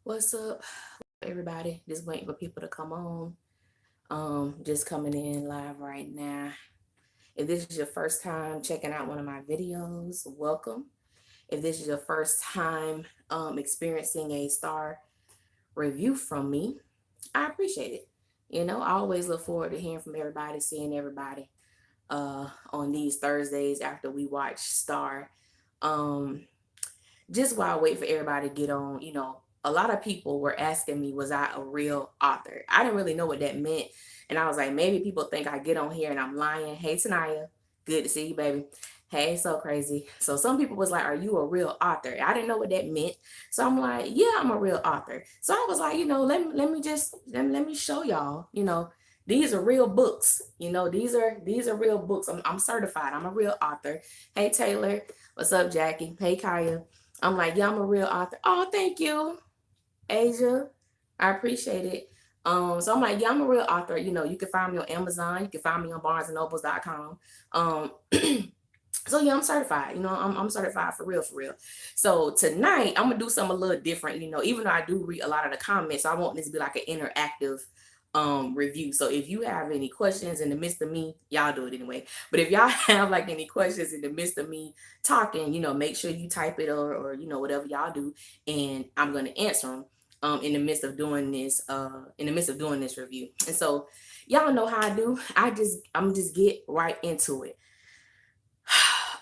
What's up, everybody? Just waiting for people to come on. Just coming in live right now. If this is your first time checking out one of my videos, welcome. If this is your first time experiencing a star review from me, I appreciate it. I always look forward to hearing from everybody, seeing everybody on these Thursdays after we watch Star. Um, just while I wait for everybody to get on, a lot of people were asking me, was I a real author? I didn't really know what that meant. And I was like, maybe people think I get on here and I'm lying. Hey, Tanaya, good to see you, baby. Hey, so crazy. So some people was like, are you a real author? I didn't know what that meant. So I'm like, yeah, I'm a real author. So I was like, let me show y'all, these are real books. These are real books. I'm certified. I'm a real author. Hey, Taylor. What's up, Jackie? Hey, Kaya. I'm like, yeah, I'm a real author. Oh, thank you, Asia. I appreciate it. So I'm like, yeah, I'm a real author. You can find me on Amazon. You can find me on BarnesandNobles.com. So yeah, I'm certified. I'm certified for real, for real. So tonight I'm gonna do something a little different. Even though I do read a lot of the comments, I want this to be like an interactive review. So if you have any questions in the midst of me, y'all do it anyway. But if y'all have like any questions in the midst of me talking, make sure you type it or whatever y'all do, and I'm gonna answer them in the midst of doing this review. And so y'all know how I do. I'm just get right into it.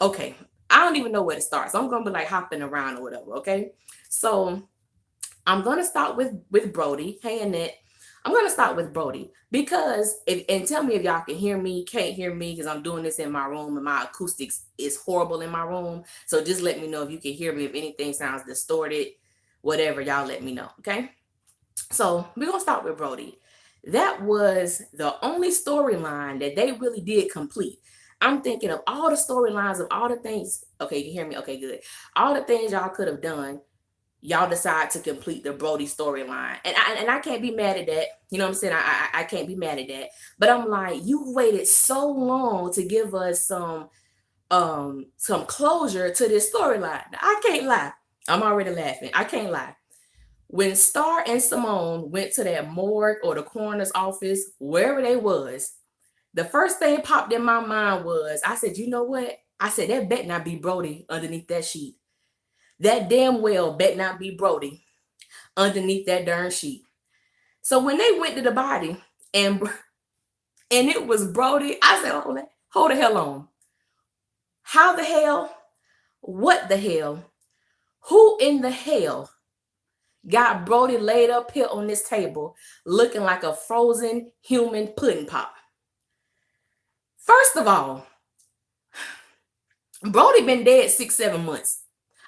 Okay. I don't even know where to start. So I'm gonna be like hopping around or whatever, okay? So I'm gonna start with Brody. Hey Annette. I'm gonna start with Brody because and tell me if y'all can hear me, can't hear me, because I'm doing this in my room and my acoustics is horrible in my room. So just let me know if you can hear me, if anything sounds distorted, whatever, y'all let me know. Okay. So we're gonna start with Brody. That was the only storyline that they really did complete. I'm thinking of all the storylines of all the things. Okay, you can hear me? Okay, good. All the things y'all could have done, y'all decide to complete the Brody storyline. And I can't be mad at that. You know what I'm saying? I can't be mad at that. But I'm like, you waited so long to give us some closure to this storyline. I can't lie. I'm already laughing. I can't lie. When Star and Simone went to that morgue or the coroner's office, wherever they was, the first thing popped in my mind was, I said, you know what? I said, that bet not be Brody underneath that sheet. That damn well bet not be Brody underneath that darn sheet. So when they went to the body and it was Brody, I said, hold the hell on. How the hell? What the hell? Who in the hell got Brody laid up here on this table looking like a frozen human pudding pop? First of all, Brody been dead 6-7 months.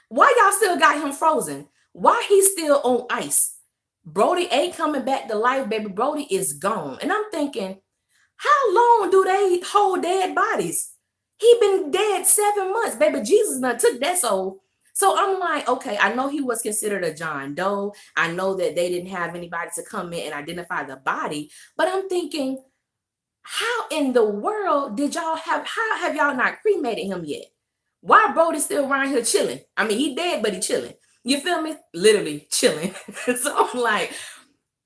Why y'all still got him frozen? Why he still on ice? Brody ain't coming back to life, baby. Brody is gone. And I'm thinking, how long do they hold dead bodies? He been dead 7 months, baby. Jesus done took that soul. So I'm like, okay, I know he was considered a John Doe. I know that they didn't have anybody to come in and identify the body. But I'm thinking, how in the world how have y'all not cremated him yet? Why Brody still around here chilling? I mean, he dead, but he chilling. You feel me? Literally chilling. So I'm like,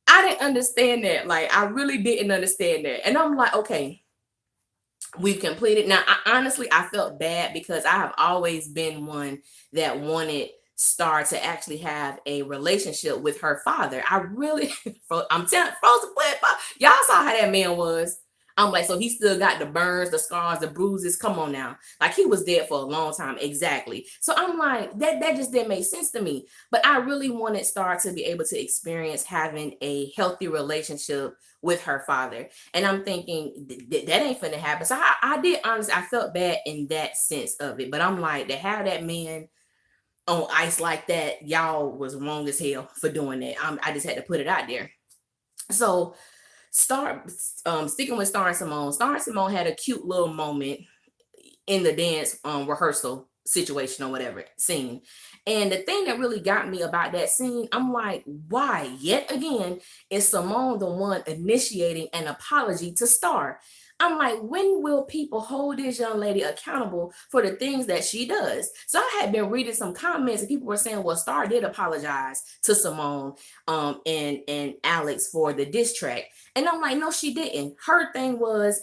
I didn't understand that. Like, I really didn't understand that. And I'm like, okay, we've completed. Now, I felt bad because I have always been one that wanted Star to actually have a relationship with her father. I really, I'm telling Frozen Blood, y'all saw how that man was. I'm like, so he still got the burns, the scars, the bruises. Come on now. Like, he was dead for a long time. Exactly. So I'm like, that just didn't make sense to me. But I really wanted Star to be able to experience having a healthy relationship with her father. And I'm thinking that ain't finna happen. So I did honestly, I felt bad in that sense of it. But I'm like, to have that man on ice like that, y'all was wrong as hell for doing that. I just had to put it out there. So sticking with Star and Simone. Star and Simone had a cute little moment in the dance rehearsal situation or whatever scene. And the thing that really got me about that scene, I'm like, why yet again is Simone the one initiating an apology to Star? I'm like, when will people hold this young lady accountable for the things that she does? So I had been reading some comments and people were saying, well, Star did apologize to Simone and Alex for the diss track. And I'm like, no, she didn't. Her thing was,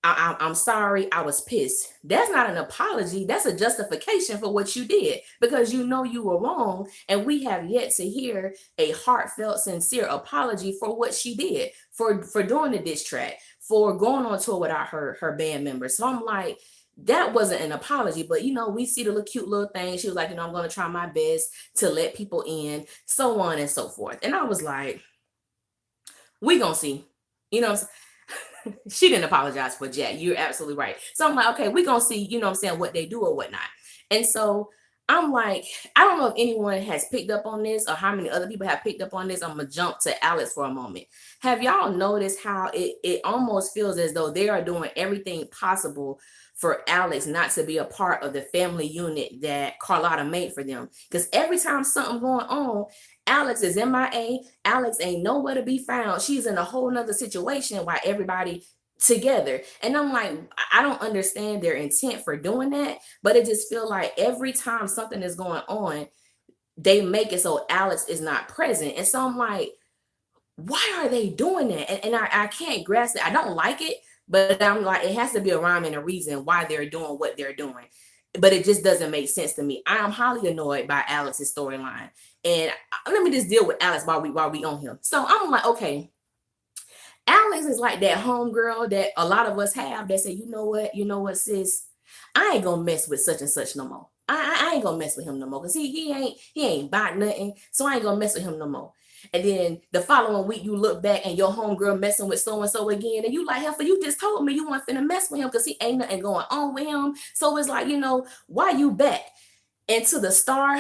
I'm sorry, I was pissed. That's not an apology. That's a justification for what you did because you know you were wrong. And we have yet to hear a heartfelt, sincere apology for what she did, for doing the diss track, for going on tour without her band members. So I'm like, that wasn't an apology, but we see the little cute little thing. She was like, I'm going to try my best to let people in, so on and so forth. And I was like, we gonna see. You know what I'm saying? She didn't apologize for Jack. You're absolutely right. So I'm like, okay, we're going to see, what they do or whatnot. And so I'm like, I don't know if anyone has picked up on this or how many other people have picked up on this. I'm going to jump to Alex for a moment. Have y'all noticed how it almost feels as though they are doing everything possible for Alex not to be a part of the family unit that Carlotta made for them? Because every time something going on, Alex is MIA. Alex ain't nowhere to be found. She's in a whole nother situation while everybody together. And I'm like, I don't understand their intent for doing that, but it just feels like every time something is going on, they make it so Alex is not present. And so I'm like, why are they doing that? And I can't grasp it. I don't like it, but I'm like, it has to be a rhyme and a reason why they're doing what they're doing. But it just doesn't make sense to me. I am highly annoyed by Alex's storyline. And let me just deal with Alex while we on him. So I'm like, okay, Alex is like that homegirl that a lot of us have that say, you know what, sis, I ain't gonna mess with such and such no more. I ain't gonna mess with him no more because he ain't bought nothing, so I ain't gonna mess with him no more. And then the following week you look back and your homegirl messing with so and so again, and you like, hell, you just told me you weren't finna mess with him because he ain't nothing going on with him. So it's like, why you back? And to the Star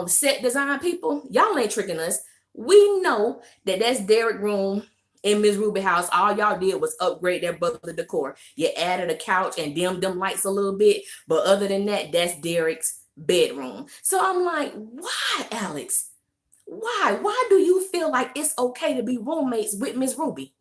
set design people, y'all ain't tricking us. We know that that's Derek room in Miss Ruby house. All y'all did was upgrade their Butler decor. You added a couch and dimmed them lights a little bit, but other than that, that's Derek's bedroom. So I'm like, why, Alex? Why do you feel like it's okay to be roommates with Miss Ruby?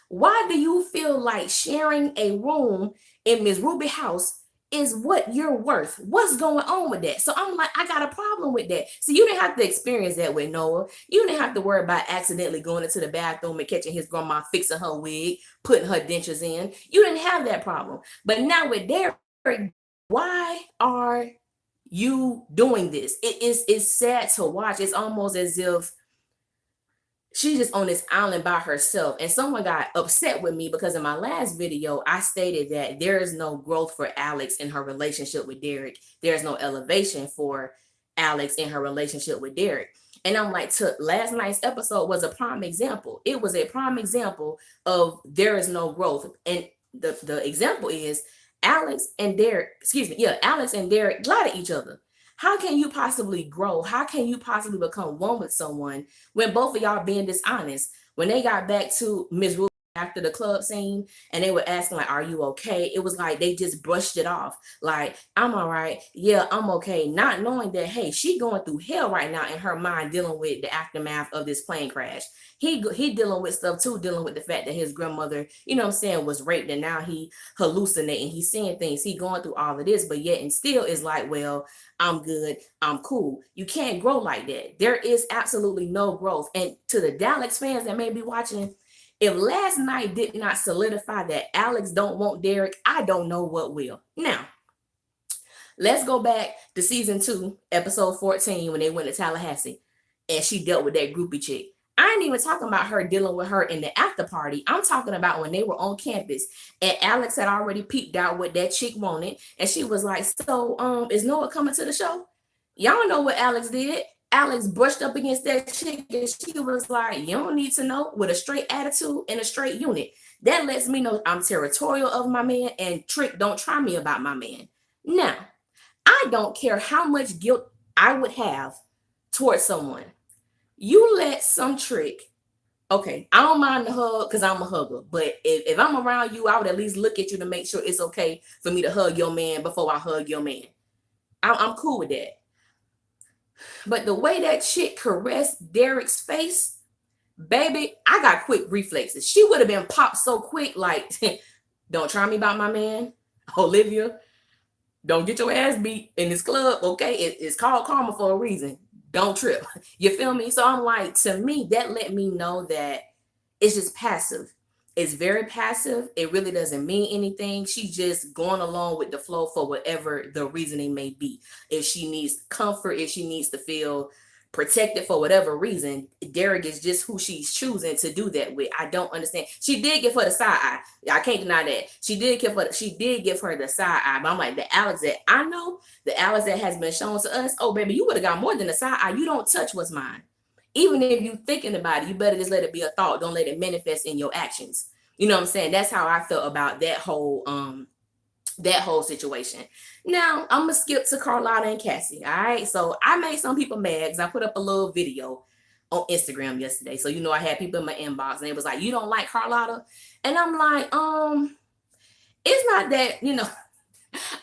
Why do you feel like sharing a room in Miss Ruby house is what you're worth? What's going on with that? So I'm like, I got a problem with that. So you didn't have to experience that with Noah. You didn't have to worry about accidentally going into the bathroom and catching his grandma fixing her wig, putting her dentures in. You didn't have that problem. But now with Derek, why are you doing this? It's sad to watch. It's almost as if she's just on this island by herself. And someone got upset with me because in my last video, I stated that there is no growth for Alex in her relationship with Derek. There's no elevation for Alex in her relationship with Derek. And I'm like, last night's episode was a prime example. It was a prime example of there is no growth. And the example is Alex and Derek lie to each other. How can you possibly grow? How can you possibly become one with someone when both of y'all being dishonest? When they got back to Miss Ruby after the club scene and they were asking like, are you okay? It was like they just brushed it off. Like, I'm all right. Yeah, I'm okay. Not knowing that, hey, she going through hell right now in her mind dealing with the aftermath of this plane crash. He dealing with stuff too, dealing with the fact that his grandmother, was raped and now he hallucinating. He's seeing things. He going through all of this, but yet and still is like, well, I'm good. I'm cool. You can't grow like that. There is absolutely no growth. And to the Dallas fans that may be watching, if last night did not solidify that Alex don't want Derek, I don't know what will. Now, let's go back to season 2, episode 14, when they went to Tallahassee and she dealt with that groupie chick. I ain't even talking about her dealing with her in the after party. I'm talking about when they were on campus and Alex had already peeped out what that chick wanted. And she was like, so is Noah coming to the show? Y'all know what Alex did. Alex brushed up against that chick and she was like, you don't need to know, with a straight attitude and a straight unit. That lets me know I'm territorial of my man and trick, don't try me about my man. Now, I don't care how much guilt I would have towards someone. You let some trick, okay, I don't mind the hug because I'm a hugger, but if I'm around you, I would at least look at you to make sure it's okay for me to hug your man before I hug your man. I'm cool with that. But the way that chick caressed Derek's face, baby, I got quick reflexes. She would have been popped so quick, like, don't try me about my man, Olivia. Don't get your ass beat in this club, okay? It's called karma for a reason. Don't trip. You feel me? So I'm like, to me, that let me know that it's just passive. It's very passive. It really doesn't mean anything. She's just going along with the flow for whatever the reasoning may be. If she needs comfort, if she needs to feel protected for whatever reason, Derek is just who she's choosing to do that with. I don't understand. She did give her the side eye. I can't deny that. She did give her the side eye. But I'm like, the Alex that I know, the Alex that has been shown to us, oh baby, you would have got more than the side eye. You don't touch what's mine. Even if you're thinking about it, you better just let it be a thought. Don't let it manifest in your actions. You know what I'm saying? That's how I felt about that whole situation. Now I'm gonna skip to Carlotta and Cassie. All right. So I made some people mad because I put up a little video on Instagram yesterday. So I had people in my inbox and it was like, you don't like Carlotta? And I'm like, it's not that,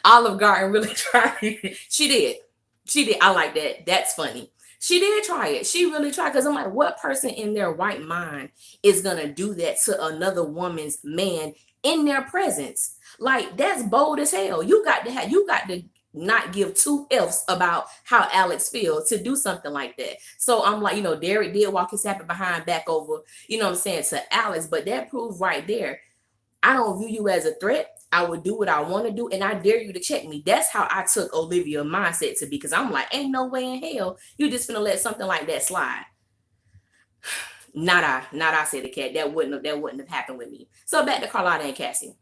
Olive Garden really tried. She did. I like that. That's funny. She did try it. She really tried, because I'm like, what person in their right mind is gonna do that to another woman's man in their presence? Like, that's bold as hell. You got to not give two F's about how Alex feels to do something like that. So I'm like, Derek did walk his happy behind back over, what I'm saying, to Alex, but that proved right there, I don't view you as a threat. I would do what I want to do, and I dare you to check me. That's how I took Olivia mindset to be, because I'm like, ain't no way in hell you just gonna let something like that slide. Not I said the cat. That wouldn't have happened with me. So back to Carlotta and Cassie.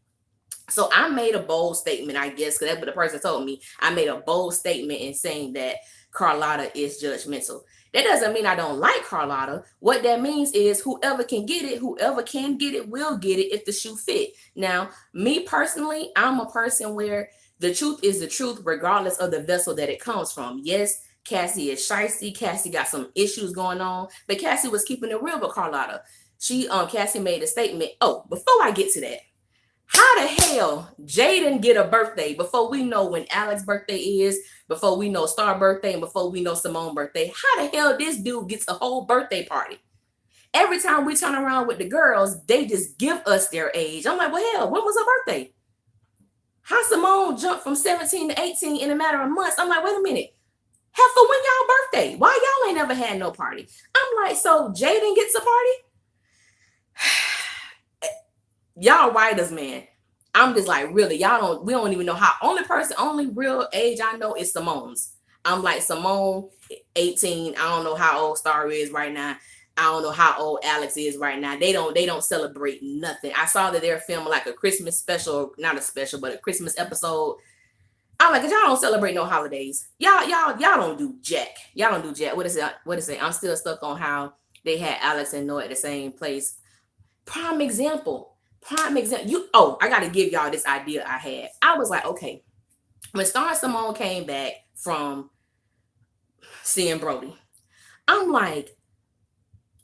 So I made a bold statement, I guess, because that's what the person told me. I made a bold statement in saying that Carlotta is judgmental. That doesn't mean I don't like Carlotta. What that means is whoever can get it will get it if the shoe fit. Now, me personally, I'm a person where the truth is the truth regardless of the vessel that it comes from. Yes, Cassie is shysty. Cassie got some issues going on, but Cassie was keeping it real with Carlotta. Cassie made a statement. Oh, before I get to that, how the hell Jaden get a birthday before we know when Alex's birthday is, before we know Star's birthday, and before we know Simone's birthday? How the hell this dude gets a whole birthday party? Every time we turn around with the girls, they just give us their age. I'm like, well, hell, when was her birthday? How Simone jumped from 17 to 18 in a matter of months? I'm like, wait a minute. Heifer, when y'all birthday? Why y'all ain't never had no party? I'm like, so Jaden gets a party? Y'all writers, man. I'm just like, really, we don't even know how. Only real age I know is Simone's. I'm like, Simone, 18. I don't know how old Star is right now. I don't know how old Alex is right now. They don't celebrate nothing. I saw that they're filming like a Christmas special, not a special, but a Christmas episode. I'm like, y'all don't celebrate no holidays. Y'all don't do jack. Y'all don't do jack. What is it? I'm still stuck on how they had Alex and Noah at the same place. Prime example. I got to give y'all this idea I had. I was like, okay, when Star and Simone came back from seeing Brody, I'm like,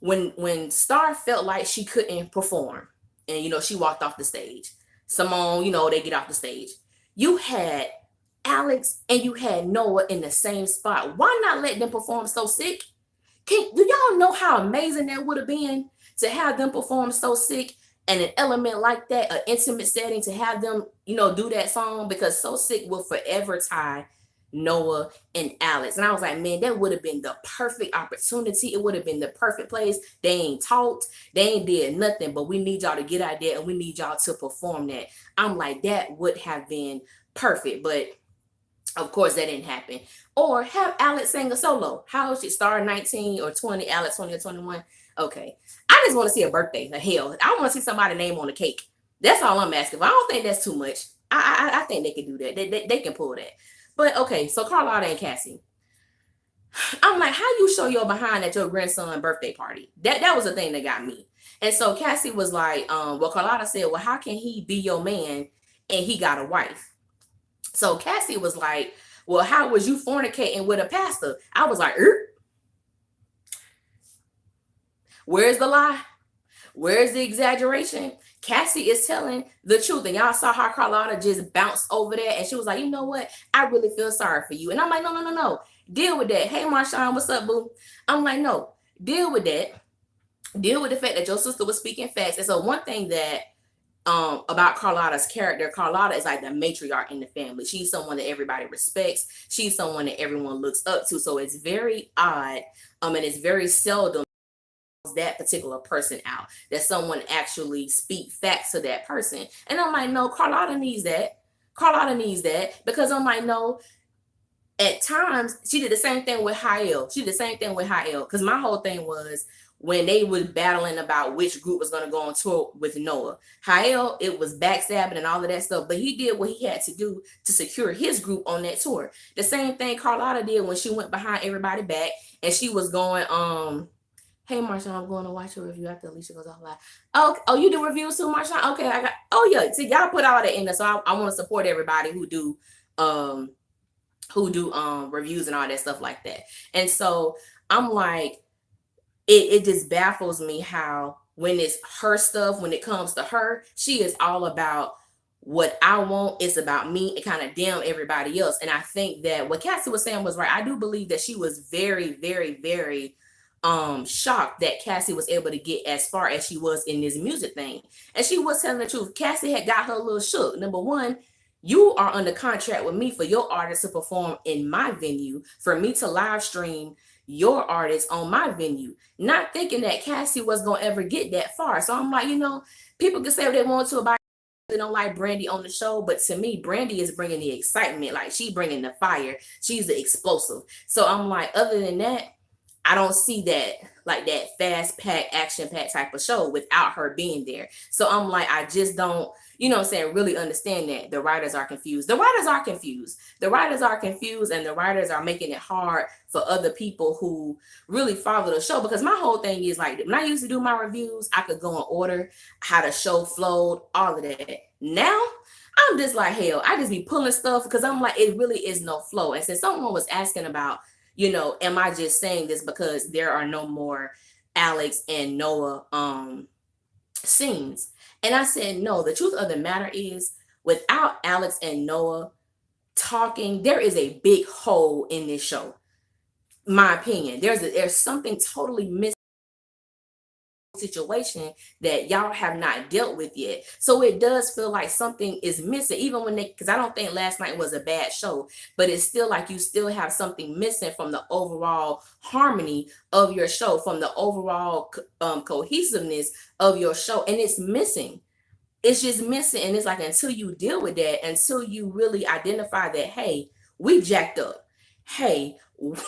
when Star felt like she couldn't perform and, she walked off the stage, Simone, they get off the stage. You had Alex and you had Noah in the same spot. Why not let them perform so sick? Do y'all know how amazing that would have been to have them perform so sick? And an element like that, an intimate setting, to have them, do that song, because So Sick will forever tie Noah and Alex. And I was like, man, that would have been the perfect opportunity. It would have been the perfect place. They ain't talked. They ain't did nothing, but we need y'all to get out there and we need y'all to perform that. I'm like, that would have been perfect. But of course, that didn't happen. Or have Alex sing a solo. How old she? Star 19 or 20, Alex 20 or 21. Okay. I just want to see a birthday. The hell, I want to see somebody's name on the cake. That's all I'm asking for. I don't think that's too much. I think they can do that. They can pull that. But okay, so Carlotta and Cassie. I'm like, how you show your behind at your grandson's birthday party? That was the thing that got me. And so Cassie was like, well, Carlotta said, well, how can he be your man and he got a wife? So Cassie was like, well, how was you fornicating with a pastor? I was like, Where's the lie? Where's the exaggeration? Cassie is telling the truth. And y'all saw how Carlotta just bounced over there. And she was like, you know what? I really feel sorry for you. And I'm like, no, no, no, no. Deal with that. Hey, Marshawn, what's up, boo? I'm like, no, deal with that. Deal with the fact that your sister was speaking facts. And so one thing that about Carlotta's character, Carlotta is like the matriarch in the family. She's someone that everybody respects. She's someone that everyone looks up to. So it's very odd, and it's very seldom that particular person out, that someone actually speak facts to that person. And I'm like, no, Carlotta needs that. Carlotta needs that, because I'm like, no, at times she did the same thing with Hael. She did the same thing with Hael, because my whole thing was when they was battling about which group was going to go on tour with Noah. Hael, it was backstabbing and all of that stuff, but he did what he had to do to secure his group on that tour. The same thing Carlotta did when she went behind everybody back and she was going, hey, Marshawn, I'm going to watch your review after Alicia goes off live. Oh, you do reviews too, Marshawn? Okay, I got. Oh yeah, see, y'all put all that in there, so I want to support everybody who do reviews and all that stuff like that. And so I'm like, it just baffles me how when it's her stuff, when it comes to her, she is all about what I want. It's about me and kind of damn everybody else. And I think that what Cassie was saying was right. I do believe that she was very, very, very shocked that Cassie was able to get as far as she was in this music thing. And she was telling the truth. Cassie had got her a little shook. Number one, you are under contract with me for your artist to perform in my venue, for me to live stream your artist on my venue, not thinking that Cassie was going to ever get that far. So I'm like, people can say what they want to about, they don't like Brandy on the show, but to me, Brandy is bringing the excitement. Like, she bringing the fire. She's the explosive. So I'm like, other than that, I don't see that, like that fast packed, action packed type of show without her being there. So I'm like, I just don't, really understand that the writers are confused. The writers are confused. The writers are confused, and the writers are making it hard for other people who really follow the show. Because my whole thing is like, when I used to do my reviews, I could go in order how the show flowed, all of that. Now, I'm just like, hell, I just be pulling stuff because I'm like, it really is no flow. And since someone was asking about, am I just saying this because there are no more Alex and Noah scenes? And I said, no, the truth of the matter is, without Alex and Noah talking, there is a big hole in this show. My opinion, there's something totally missing situation that y'all have not dealt with yet. So it does feel like something is missing, even because I don't think last night was a bad show, but it's still like you still have something missing from the overall harmony of your show, from the overall cohesiveness of your show. And it's missing. It's just missing. And it's like, until you deal with that, until you really identify that, hey, we jacked up. Hey,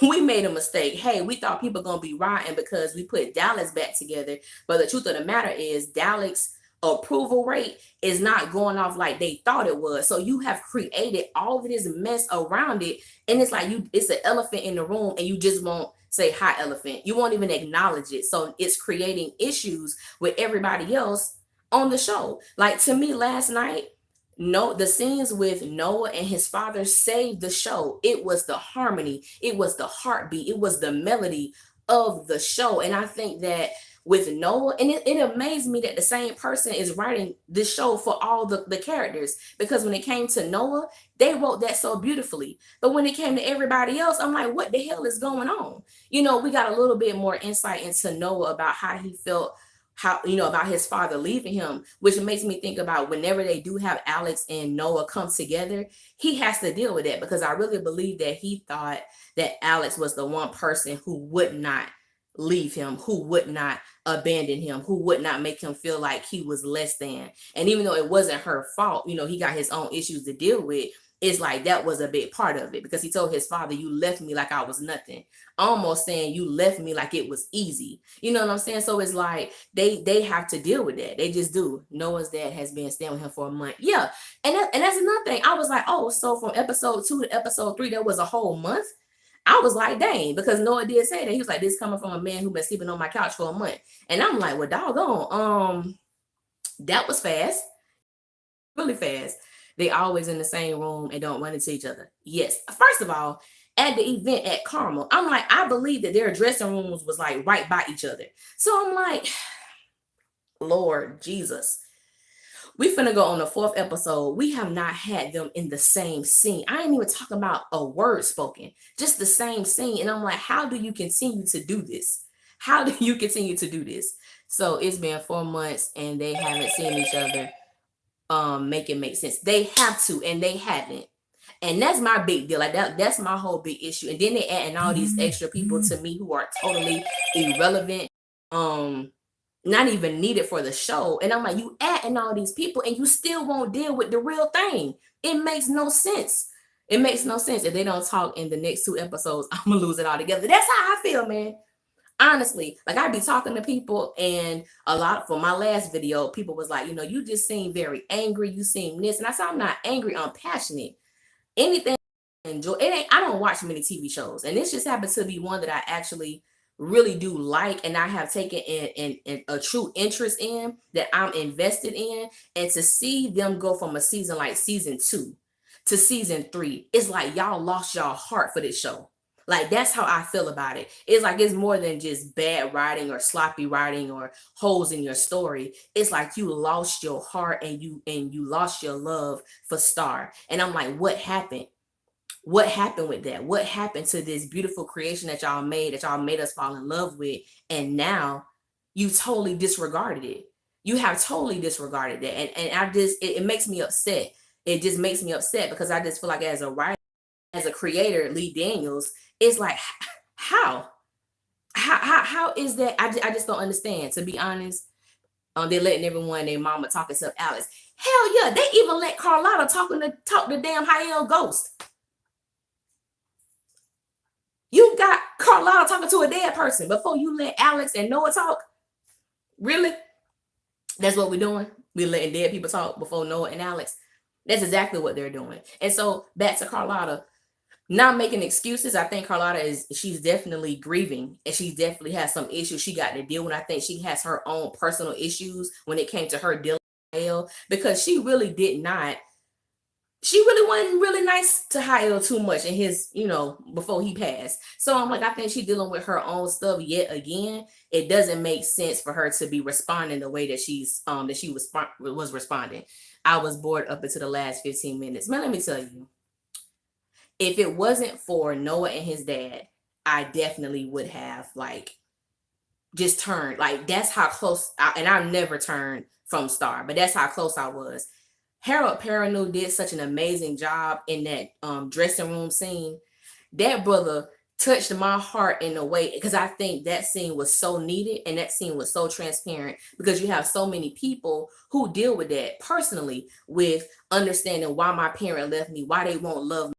we made a mistake. Hey, we thought people gonna be rioting because we put Dallas back together. But the truth of the matter is, Dallas' approval rate is not going off like they thought it was. So you have created all of this mess around it, and it's like it's an elephant in the room, and you just won't say hi, elephant. You won't even acknowledge it. So it's creating issues with everybody else on the show. Like, to me, last night, the scenes with Noah and his father saved the show. It was the harmony, it was the heartbeat, it was the melody of the show. And I think that with Noah, and it amazed me that the same person is writing this show for all the characters, because when it came to Noah, they wrote that so beautifully. But when it came to everybody else, I'm like, what the hell is going on? We got a little bit more insight into Noah about how he felt, about his father leaving him, which makes me think about whenever they do have Alex and Noah come together, he has to deal with that, because I really believe that he thought that Alex was the one person who would not leave him, who would not abandon him, who would not make him feel like he was less than. And even though it wasn't her fault, he got his own issues to deal with. It's like that was a big part of it, because he told his father, you left me like I was nothing, almost saying you left me like it was easy. You know what I'm saying? So it's like they have to deal with that. They just do. Noah's dad has been staying with him for a month. Yeah. And that's another thing. I was like, oh, so from episode 2 to episode 3, there was a whole month. I was like, dang, because Noah did say that. He was like, this coming from a man who been sleeping on my couch for a month. And I'm like, well, doggone, that was fast. Really fast. They always in the same room and don't run into each other. Yes. First of all, at the event at Carmel, I'm like, I believe that their dressing rooms was like right by each other. So I'm like, Lord Jesus. We finna go on the 4th episode. We have not had them in the same scene. I ain't even talking about a word spoken, just the same scene. And I'm like, how do you continue to do this? How do you continue to do this? So it's been 4 months and they haven't seen each other make it make sense. They have to, and they haven't. And that's my big deal. Like that's my whole big issue. And then they adding all these extra people to me who are totally irrelevant. Not even needed for the show. And I'm like, you adding all these people and you still won't deal with the real thing. It makes no sense. It makes no sense. If they don't talk in the next 2 episodes, I'm gonna lose it all together. That's how I feel, man. Honestly, like I be talking to people, and a lot for my last video, people was like, you just seem very angry. You seem this, and I said, I'm not angry. I'm passionate. Anything I enjoy. It ain't. I don't watch many TV shows, and this just happens to be one that I actually really do like, and I have taken in a true interest in, that I'm invested in. And to see them go from a season like season 2 to season 3, it's like y'all lost y'all heart for this show. Like that's how I feel about it. It's like it's more than just bad writing or sloppy writing or holes in your story. It's like you lost your heart and you lost your love for Star. And I'm like, what happened? What happened with that? What happened to this beautiful creation that y'all made us fall in love with? And now you totally disregarded it. You have totally disregarded that. And I just, it makes me upset. It just makes me upset because I just feel like as a writer, as a creator, Lee Daniels, it's like, how is that? I just don't understand, to be honest. They're letting everyone, their mama talk except Alex. Hell yeah, they even let Carlotta talk the damn high ghost. You got Carlotta talking to a dead person before you let Alex and Noah talk? Really? That's what we're doing? We're letting dead people talk before Noah and Alex? That's exactly what they're doing. And so back to Carlotta, not making excuses. I think Carlotta she's definitely grieving, and she definitely has some issues she got to deal with. I think she has her own personal issues when it came to her dealing with Hale, because she really wasn't really nice to Hale too much in his, before he passed. So I'm like, I think she's dealing with her own stuff yet again. It doesn't make sense for her to be responding the way that she was responding. I was bored up until the last 15 minutes. Man, let me tell you. If it wasn't for Noah and his dad, I definitely would have just turned. That's how close, and I've never turned from Star, but that's how close I was. Harold Perrineau did such an amazing job in that dressing room scene. That brother touched my heart in a way, because I think that scene was so needed and that scene was so transparent, because you have so many people who deal with that personally, with understanding why my parent left me, why they won't love me,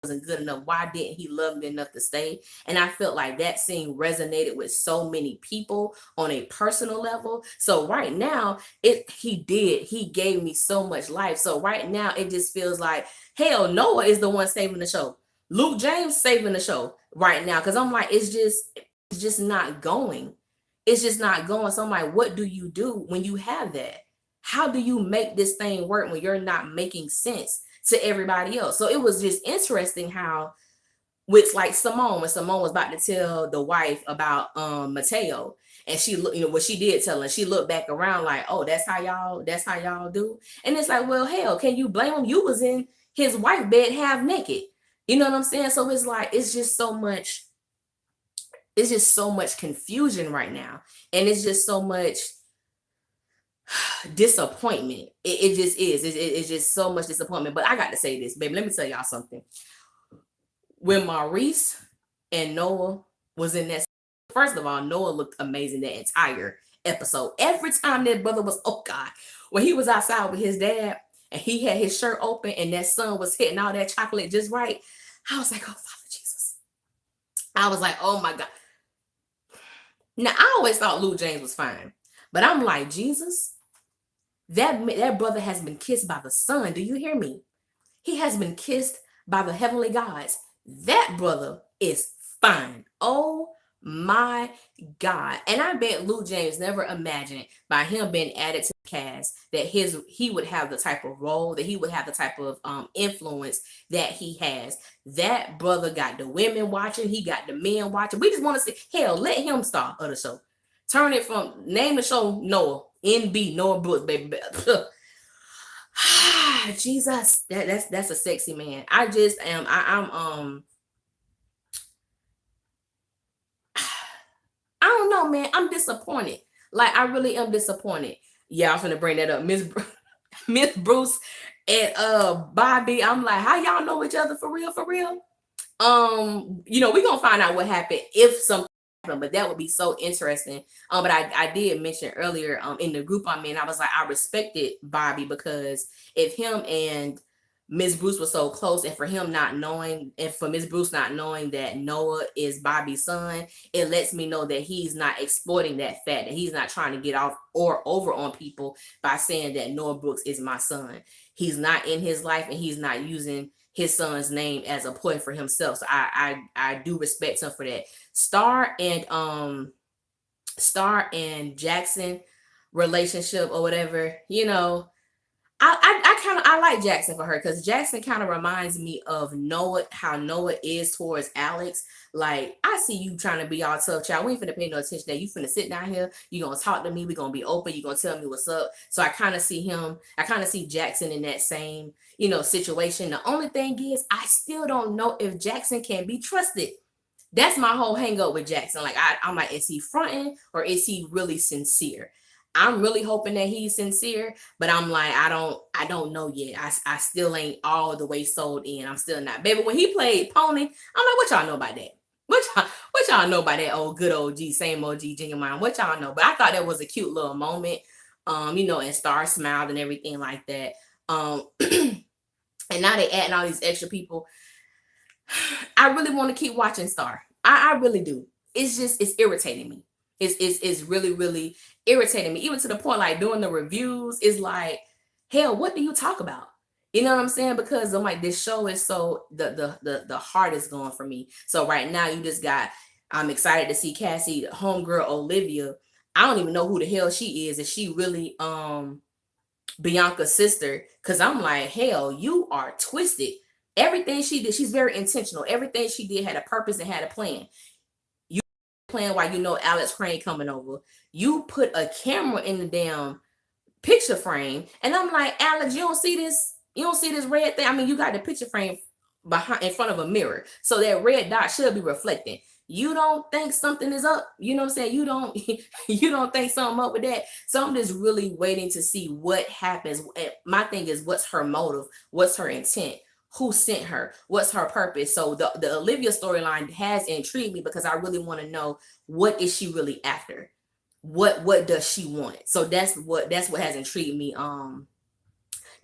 wasn't good enough, why didn't he love me enough to stay. And I felt like that scene resonated with so many people on a personal level. So right now he gave me so much life. So right now it just feels like, hell, Noah is the one saving the show. Luke James saving the show right now, because I'm like, it's just not going. It's just not going. So I'm like, what do you do when you have that? How do you make this thing work when you're not making sense to everybody else? So it was just interesting how, with like Simone, when Simone was about to tell the wife about Mateo, and she looked, what she did tell her, she looked back around like, oh, that's how y'all do. And it's like, well, hell, can you blame him? You was in his wife bed half naked. You know what I'm saying? So it's like, it's just so much confusion right now. And it's just so much disappointment. It just is. It's just so much disappointment. But I got to say this, baby. Let me tell y'all something. When Maurice and Noah was in that, first of all, Noah looked amazing that entire episode. Every time that brother was, oh God, when he was outside with his dad and he had his shirt open and that sun was hitting all that chocolate just right, I was like, oh Father Jesus. I was like, oh my God. Now I always thought Luke James was fine, but I'm like, Jesus, that brother has been kissed by the sun. Do you hear me? He has been kissed by the heavenly gods. That brother is fine. Oh my God. And I bet Luke James never imagined, by him being added to the cast, that he would have the type of role, that he would have the type of influence that he has. That brother got the women watching. He got the men watching. We just want to see, hell, let him star of the show. Turn it from name the show Noah. NB Noah Brooks, baby. Jesus, that's a sexy man. I just am. I don't know, man. I'm disappointed. Like I really am disappointed. Yeah, I'm finna bring that up, Miss Bruce and Bobby. I'm like, how y'all know each other for real? For real? We're gonna find out what happened if something happened, but that would be so interesting. But I did mention earlier in the group I'm in, I was like, I respected Bobby because if him and Miss Bruce was so close, and for him not knowing, and for Miss Bruce not knowing that Noah is Bobby's son, it lets me know that he's not exploiting that fact, that he's not trying to get off or over on people by saying that Noah Brooks is my son. He's not in his life, and he's not using his son's name as a ploy for himself. So I do respect him for that. Star and Jackson relationship or whatever, I like Jackson for her because Jackson kind of reminds me of Noah, how Noah is towards Alex. Like, I see you trying to be all tough, child. We ain't finna pay no attention that you finna sit down here. You gonna talk to me. We gonna be open. You gonna tell me what's up. So I kind of see Jackson in that same, situation. The only thing is, I still don't know if Jackson can be trusted. That's my whole hang up with Jackson. Like I'm like, is he fronting or is he really sincere? I'm really hoping that he's sincere, but I'm like, I don't know yet. I still ain't all the way sold in. I'm still not. Baby, when he played Pony, I'm like, what y'all know about that? What y'all know about that good old G, same old G, genuine? What y'all know? But I thought that was a cute little moment. And Star smiled and everything like that. And now they adding all these extra people. I really want to keep watching Star. I really do. It's irritating me. It's really, really irritating me. Even to the point, like doing the reviews is like, hell, what do you talk about? You know what I'm saying? Because I'm like, this show is so the heart is gone for me. So right now I'm excited to see Cassie, homegirl Olivia. I don't even know who the hell she is. Is she really Bianca's sister? Because I'm like, hell, you are twisted. Everything she did, she's very intentional. Everything she did had a purpose and had a plan. You plan while you know Alex Crane coming over. You put a camera in the damn picture frame, and I'm like, Alex, you don't see this? You don't see this red thing? I mean, you got the picture frame behind in front of a mirror, so that red dot should be reflecting. You don't think something is up? You know what I'm saying? You don't you don't think something up with that? So I'm just really waiting to see what happens. My thing is, what's her motive? What's her intent? Who sent her? What's her purpose? So the Olivia storyline has intrigued me because I really want to know, what is she really after? What does she want? So that's what has intrigued me.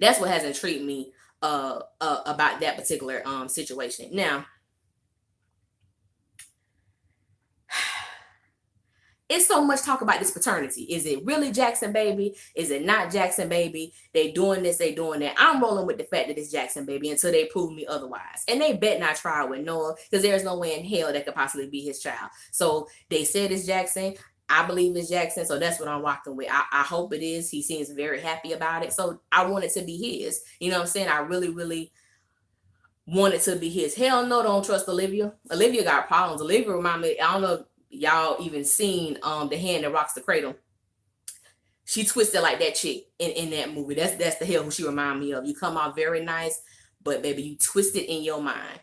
That's what has intrigued me about that particular situation. Now, it's so much talk about this paternity. Is it really Jackson baby? Is it not Jackson baby? They doing this, they doing that. I'm rolling with the fact that it's Jackson baby until they prove me otherwise. And they bet not try with Noah, because there's no way in hell that could possibly be his child. So they said it's Jackson. I believe it's Jackson. So that's what I'm rocking with. I hope it is. He seems very happy about it. So I want it to be his. You know what I'm saying? I really, really want it to be his. Hell no, don't trust Olivia. Olivia got problems. Olivia remind me, I don't know, y'all even seen The Hand That Rocks the Cradle. She twisted like that chick in that movie. That's the hell who she remind me of. You come out very nice, but baby, you twist it in your mind.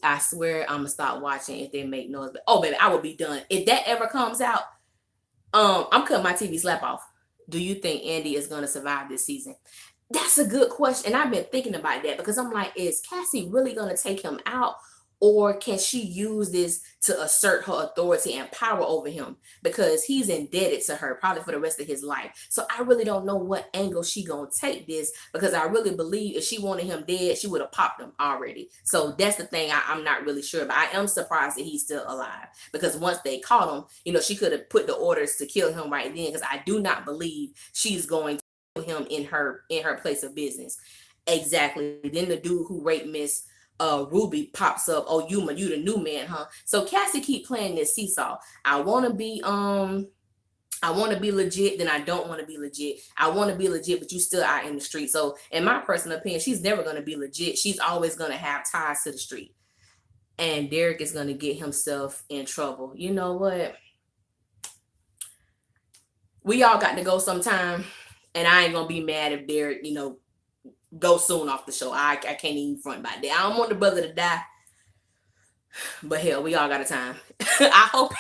I swear I'm gonna stop watching if they make noise. But oh baby, I will be done. If that ever comes out, I'm cutting my TV slap off. Do you think Andy is gonna survive this season? That's a good question. And I've been thinking about that because I'm like, is Cassie really going to take him out? Or can she use this to assert her authority and power over him? Because he's indebted to her probably for the rest of his life. So I really don't know what angle she going to take this, because I really believe if she wanted him dead, she would have popped him already. So that's the thing I'm not really sure. But I am surprised that he's still alive, because once they caught him, she could have put the orders to kill him right then, because I do not believe she's going him in her place of business. Exactly. Then the dude who raped Miss Ruby pops up. Oh, you the new man, huh? So Cassie keep playing this seesaw. I want to be legit, then I don't want to be legit. I want to be legit, but you still out in the street. So in my personal opinion, she's never going to be legit. She's always going to have ties to the street. And Derek is going to get himself in trouble. You know what? we all got to go sometime, and I ain't gonna be mad if they're, go soon off the show. I can't even front about that. I don't want the brother to die, but hell, we all got a time. I hope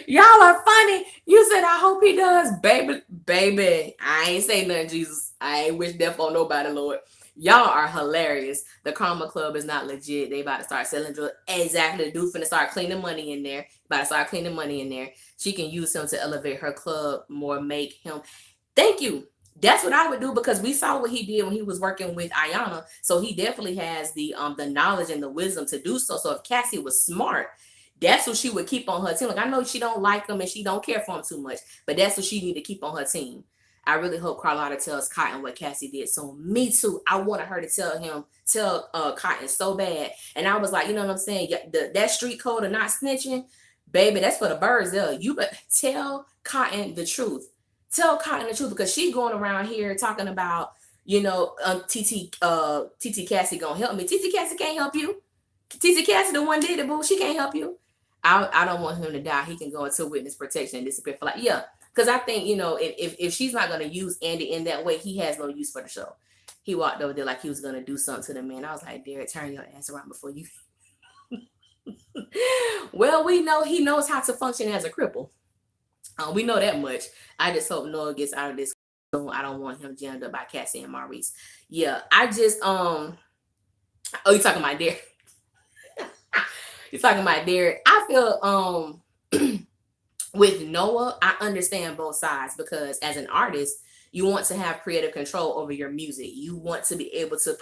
y'all are funny. You said I hope he does, baby. Baby, I ain't say nothing, Jesus. I ain't wish death on nobody, Lord. Y'all are hilarious. The Karma Club is not legit. They about to start selling drugs. Exactly. The dude finna start cleaning money in there. About to start cleaning money in there. She can use him to elevate her club more, make him. Thank you. That's what I would do, because we saw what he did when he was working with Ayana. So he definitely has the knowledge and the wisdom to do so. So if Cassie was smart, that's what she would keep on her team. Like, I know she don't like him and she don't care for him too much, but that's what she need to keep on her team. I really hope Carlotta tells Cotton what Cassie did. So me too. I wanted her to tell Cotton so bad. And I was like, you know what I'm saying? That street code of not snitching, baby, that's for the birds there. You better tell Cotton the truth. Tell Cotton the truth, because she going around here talking about, TT Cassie gonna help me. TT Cassie can't help you. TT Cassie the one did it, boo. She can't help you. I don't want him to die. He can go into witness protection and disappear for because I think, if she's not gonna use Andy in that way, he has no use for the show. He walked over there like he was gonna do something to the man. I was like, Derek, turn your ass around before you. Well, we know he knows how to function as a cripple. We know that much. I just hope Noah gets out of this. I don't want him jammed up by Cassie and Maurice. Yeah, I just Oh, you talking about Derek? You're talking about Derek. I feel with Noah, I understand both sides, because as an artist, you want to have creative control over your music. You want to be able to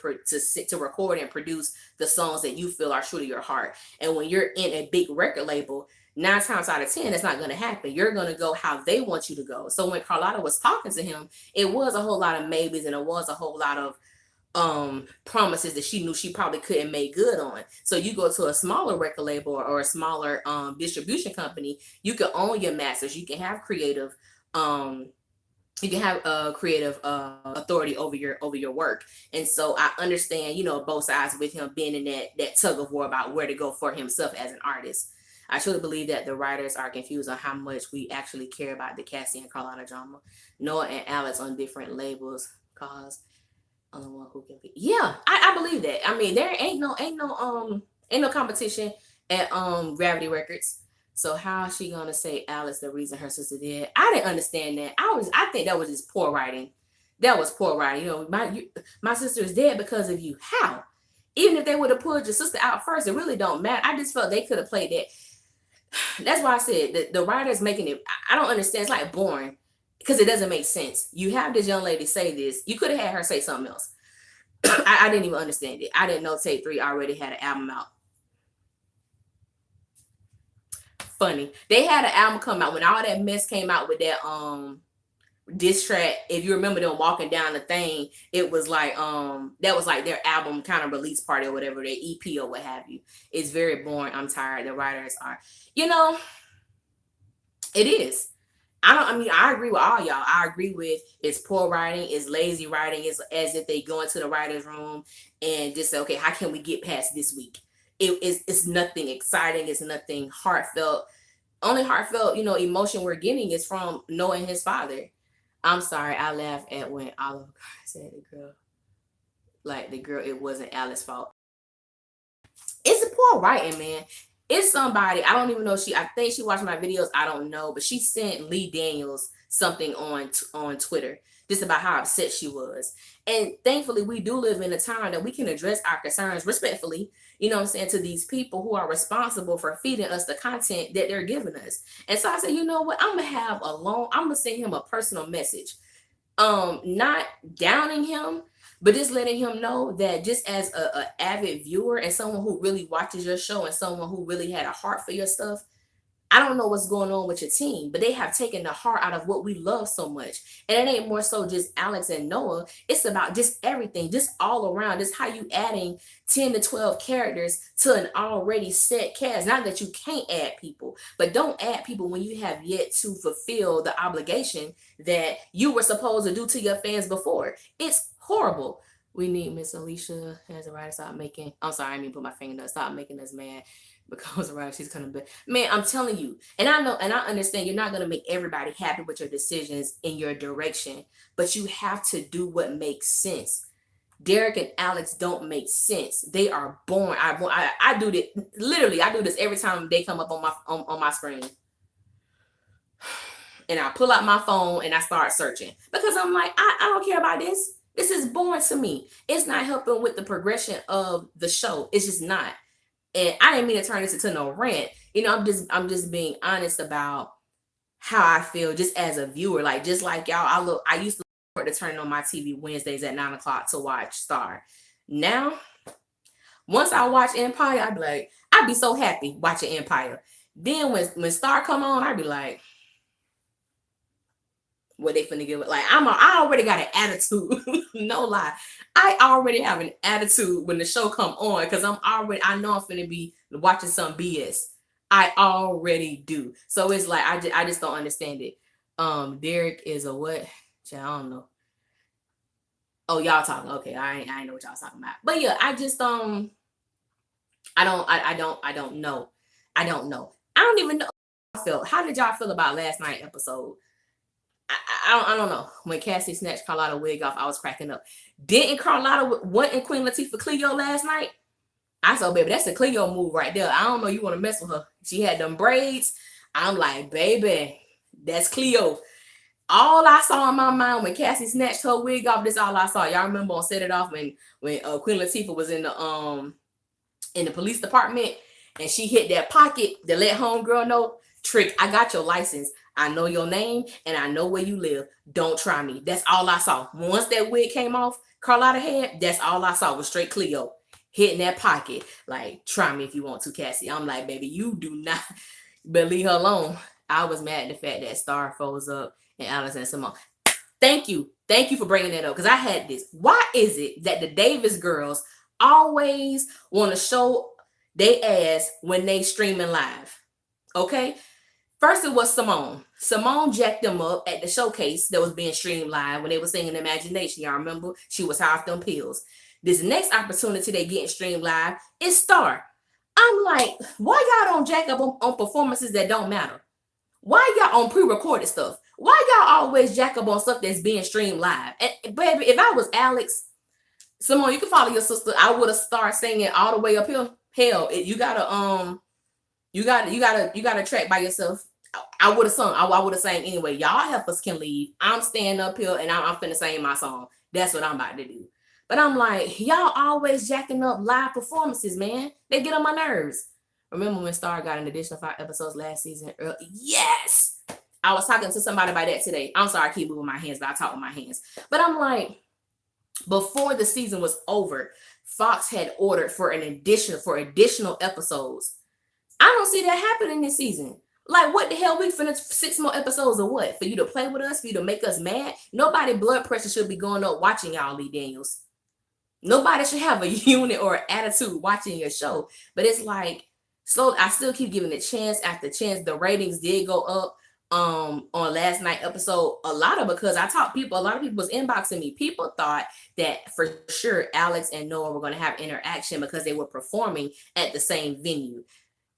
record and produce the songs that you feel are true to your heart. And when you're in a big record label, 9 times out of 10, that's not going to happen. You're going to go how they want you to go. So when Carlotta was talking to him, it was a whole lot of maybes, and it was a whole lot of promises that she knew she probably couldn't make good on. So you go to a smaller record label or a smaller distribution company, you can own your masters. You can have creative authority over your work. And so I understand, both sides with him being in that tug of war about where to go for himself as an artist. I truly believe that the writers are confused on how much we actually care about the Cassie and Carlotta drama. Noah and Alex on different labels cause only one who can be. Yeah, I believe that. I mean, there ain't no competition at Gravity Records. So how is she gonna say Alex the reason her sister did? I didn't understand that. I think that was just poor writing. That was poor writing. My sister is dead because of you. How? Even if they would have pulled your sister out first, it really don't matter. I just felt they could have played that. That's why I said that the writer's making it. I don't understand. It's like boring, because it doesn't make sense. You have this young lady say this. You could have had her say something else. I didn't even understand it. I didn't know Take 3 already had an album out. Funny. They had an album come out when all that mess came out with that diss track. If you remember them walking down the thing, it was like that was like their album kind of release party or whatever, their EP or what have you. It's very boring. I'm tired. The writers are, it is. I agree with all y'all. I agree with it's poor writing, it's lazy writing, it's as if they go into the writer's room and just say, okay, how can we get past this week? It's nothing exciting, it's nothing heartfelt. Only heartfelt, emotion we're getting is from Noah and his father. I'm sorry, I laughed at when Oliver said the girl, it wasn't Alice's fault. It's a poor writing, man. It's somebody, I don't even know, I think she watched my videos, I don't know, but she sent Lee Daniels something on Twitter just about how upset she was. And thankfully, we do live in a time that we can address our concerns respectfully, to these people who are responsible for feeding us the content that they're giving us. And so I said, you know what, I'm gonna send him a personal message. Not downing him, but just letting him know that just as a avid viewer and someone who really watches your show and someone who really had a heart for your stuff, I don't know what's going on with your team, but they have taken the heart out of what we love so much. And it ain't more so just Alex and Noah. It's about just everything, just all around. Just how you adding 10 to 12 characters to an already set cast. Not that you can't add people, but don't add people when you have yet to fulfill the obligation that you were supposed to do to your fans before. It's horrible. We need Miss Alicia as a writer. I'm sorry, I mean put my finger up. Stop making us mad. Because right, she's gonna be, man, I'm telling you, and I know and I understand you're not gonna make everybody happy with your decisions in your direction, but you have to do what makes sense. Derek and Alex don't make sense. They are born. I do this literally. I do this every time they come up on my screen, and I pull out my phone and I start searching because I'm like, I don't care about this. This is boring to me. It's not helping with the progression of the show. It's just not. And I didn't mean to turn this into no rant. I'm just being honest about how I feel just as a viewer. Like just like y'all, I used to look to turn on my TV Wednesdays at 9 o'clock to watch Star. Now, once I watch Empire, I'd be so happy watching Empire. Then when Star come on, I'd be like, what they finna give it? Like I already got an attitude. No lie. I already have an attitude when the show come on because I know I'm finna be watching some BS. I already do. So it's like I just don't understand it. Derek is a what? I don't know. Oh, y'all talking. Okay, I know what y'all talking about. But yeah, I just I don't know. I don't know. I don't even know how I felt. How did y'all feel about last night episode? I don't know. When Cassie snatched Carlotta wig off, I was cracking up. Didn't Carlotta want in Queen Latifah Cleo last night? I said, baby, that's a Cleo move right there. I don't know you want to mess with her. She had them braids. I'm like, baby, that's Cleo. All I saw in my mind when Cassie snatched her wig off, this all I saw. Y'all remember on Set It Off when Queen Latifah was in the police department and she hit that pocket to let homegirl know, Trick, I got your license. I know your name and I know where you live. Don't try me. That's all I saw. Once that wig came off Carlotta head, that's all I saw was straight Cleo hitting that pocket. Like, try me if you want to, Cassie. I'm like, baby, you do not, but leave her alone. I was mad at the fact that Star froze up and Alice and Simone. Thank you. Thank you for bringing that up because I had this. Why is it that the Davis girls always want to show they ass when they streaming live? Okay. First, it was Simone. Simone jacked them up at the showcase that was being streamed live when they were singing Imagination. Y'all remember? She was high off them pills. This next opportunity they getting streamed live is Star. I'm like, why y'all don't jack up on performances that don't matter? Why y'all on pre-recorded stuff? Why y'all always jack up on stuff that's being streamed live? And baby, if I was Alex, Simone, you can follow your sister. I would have started singing all the way up here. Hell, you gotta track by yourself. I would have sung. I would have sang anyway. Y'all helpers can leave. I'm staying up here and I'm finna sing my song. That's what I'm about to do. But I'm like, y'all always jacking up live performances, man. They get on my nerves. Remember when Star got an additional 5 episodes last season? Yes! I was talking to somebody about that today. I'm sorry I keep moving my hands, but I talk with my hands. But I'm like, before the season was over, Fox had ordered for additional episodes. I don't see that happening this season. Like, what the hell? We finna 6 more episodes of what? For you to play with us? For you to make us mad? Nobody blood pressure should be going up watching y'all, Lee Daniels. Nobody should have a unit or attitude watching your show. But it's like, so I still keep giving it chance after chance. The ratings did go up on last night episode. A lot of because a lot of people was inboxing me. People thought that for sure Alex and Noah were going to have interaction because they were performing at the same venue.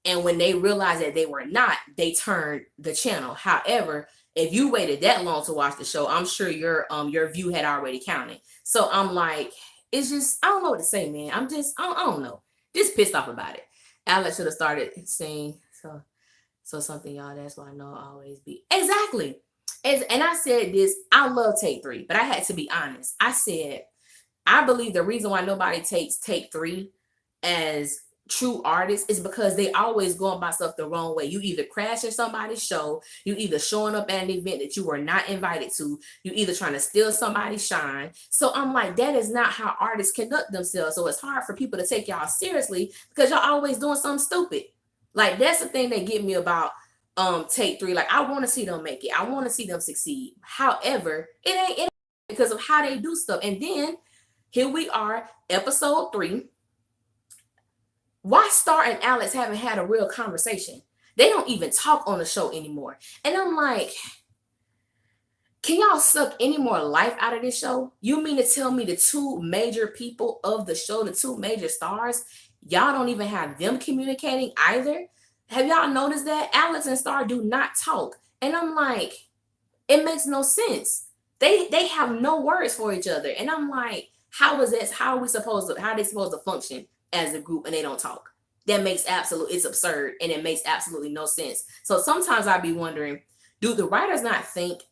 And when they realized that they were not, they turned the channel. However, if you waited that long to watch the show, I'm sure your view had already counted. So I'm like, it's just, I don't know what to say, man. I don't know. Just pissed off about it. Alex should have started saying, so something, y'all, that's why I know I'll always be. Exactly. And I said this, I love Take 3, but I had to be honest. I said, I believe the reason why nobody takes Take 3 as true artists is because they always go about stuff the wrong way. You either crashing somebody's show, you either showing up at an event that you were not invited to, you either trying to steal somebody's shine. So I'm like, that is not how artists conduct themselves. So it's hard for people to take y'all seriously because y'all always doing something stupid. Like, that's the thing that get me about Take 3. Like, I want to see them make it. I want to see them succeed. However, it ain't because of how they do stuff. And then here we are, episode 3. Why Star and Alex haven't had a real conversation? They don't even talk on the show anymore. And I'm like, can y'all suck any more life out of this show? You mean to tell me the 2 major people of the show, the 2 major stars, y'all don't even have them communicating either. Have y'all noticed that Alex and Star do not talk? And I'm like, it makes no sense. They have no words for each other. And I'm like, how is this? How are they supposed to function as a group and they don't talk? That makes it's absurd and it makes absolutely no sense. So sometimes I'd be wondering, do the writers not think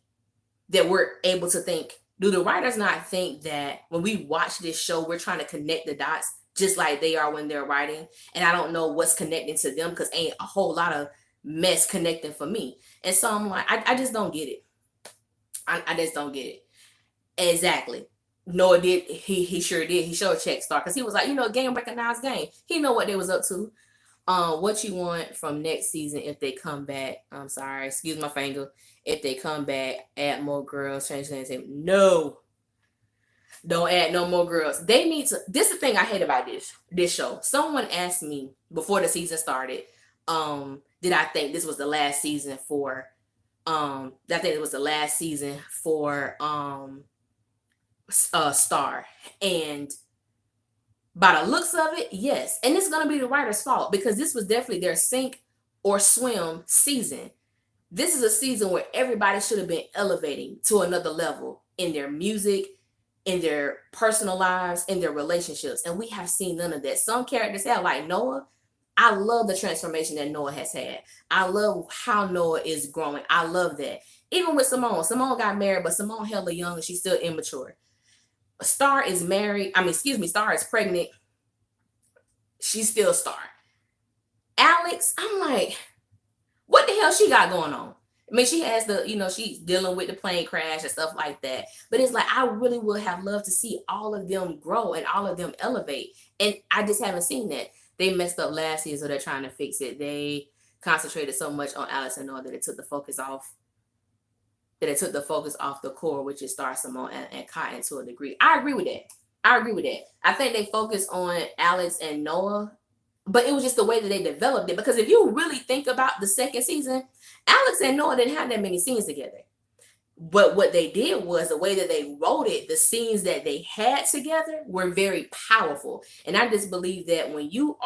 that we're able to think? Do the writers not think that when we watch this show, we're trying to connect the dots just like they are when they're writing? And I don't know what's connecting to them because ain't a whole lot of mess connecting for me. And so I'm like, I just don't get it. I just don't get it. Exactly. Noah did. He sure did. He showed check Star because he was like, game recognized game. He know what they was up to. What you want from next season if they come back? I'm sorry, excuse my finger. If they come back, add more girls, change the name. No, don't add no more girls. They need to. This is the thing I hate about this show. Someone asked me before the season started, did I think this was the last season for I think it was the last season for Star. And by the looks of it, yes. And it's gonna be the writer's fault because this was definitely their sink or swim season. This is a season where everybody should have been elevating to another level in their music, in their personal lives, in their relationships. And we have seen none of that. Some characters have, like Noah. I love the transformation that Noah has had. I love how Noah is growing. I love that. Even with Simone. Simone got married, but Simone hella young and she's still immature. Star is married. Star is pregnant. She's still Star. Alex, I'm like, what the hell she got going on? I mean, she has she's dealing with the plane crash and stuff like that. But it's like, I really would have loved to see all of them grow and all of them elevate. And I just haven't seen that. They messed up last year, so they're trying to fix it. They concentrated so much on Alex and Noah that it took the focus off. The core, which is Star, Simone, and Cotton to a degree. I agree with that. I think they focused on Alex and Noah, but it was just the way that they developed it. Because if you really think about the second season, Alex and Noah didn't have that many scenes together. But what they did was the way that they wrote it, the scenes that they had together were very powerful. And I just believe that when you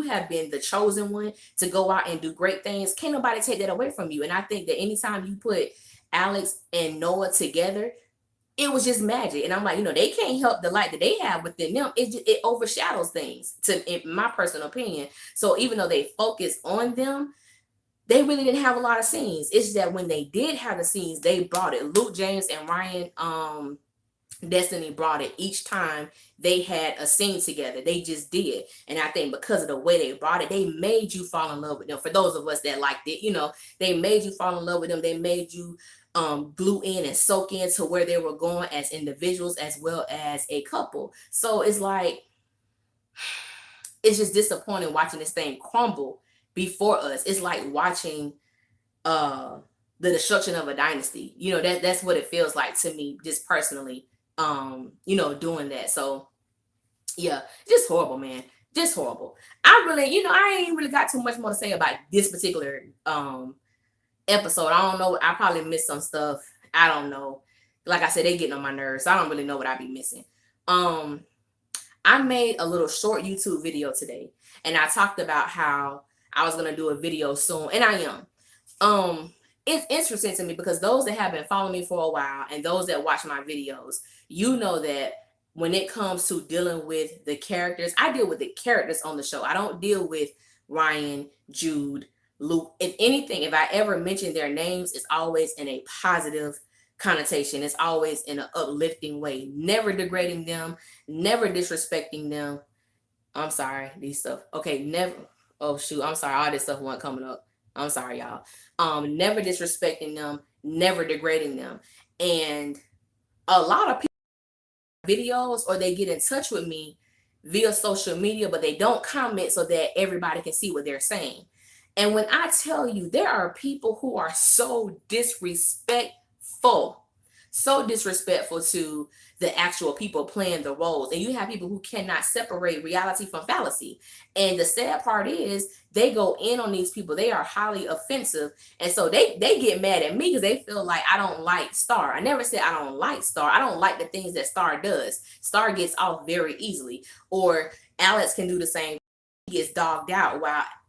have been the chosen one to go out and do great things, can't nobody take that away from you. And I think that anytime you put Alex and Noah together, it was just magic. And I'm like, they can't help the light that they have within them. It overshadows things, in my personal opinion. So even though they focus on them, they really didn't have a lot of scenes. It's that when they did have the scenes, they brought it. Luke, James, and Ryan Destiny brought it each time they had a scene together. They just did. And I think because of the way they brought it, they made you fall in love with them. For those of us that liked it, they made you fall in love with them. They made you glue in and soak into where they were going as individuals as well as a couple. So it's like, it's just disappointing watching this thing crumble before us. It's like watching the destruction of a dynasty. That's what it feels like to me, just personally, doing that. So yeah, just horrible, man. Just horrible. I ain't really got too much more to say about this particular episode. I don't know. I probably missed some stuff. I don't know. Like I said, they getting on my nerves. So I don't really know what I be missing. I made a little short YouTube video today, and I talked about how I was gonna do a video soon, and I am. It's interesting to me because those that have been following me for a while and those that watch my videos, that when it comes to dealing with the characters, I deal with the characters on the show. I don't deal with Ryan, Jude, Luke. If anything, if I ever mention their names, it's always in a positive connotation. It's always in an uplifting way, never degrading them, never disrespecting them. I'm sorry, these stuff. Okay, never. Oh shoot, I'm sorry. All this stuff wasn't coming up. I'm sorry, y'all. Never disrespecting them, never degrading them. And a lot of people videos, or they get in touch with me via social media, but they don't comment so that everybody can see what they're saying. And when I tell you, there are people who are so disrespectful to the actual people playing the roles. And you have people who cannot separate reality from fallacy. And the sad part is they go in on these people. They are highly offensive. And so they get mad at me because they feel like I don't like Star. I never said I don't like Star. I don't like the things that Star does. Star gets off very easily. Or Alex can do the same. gets dogged out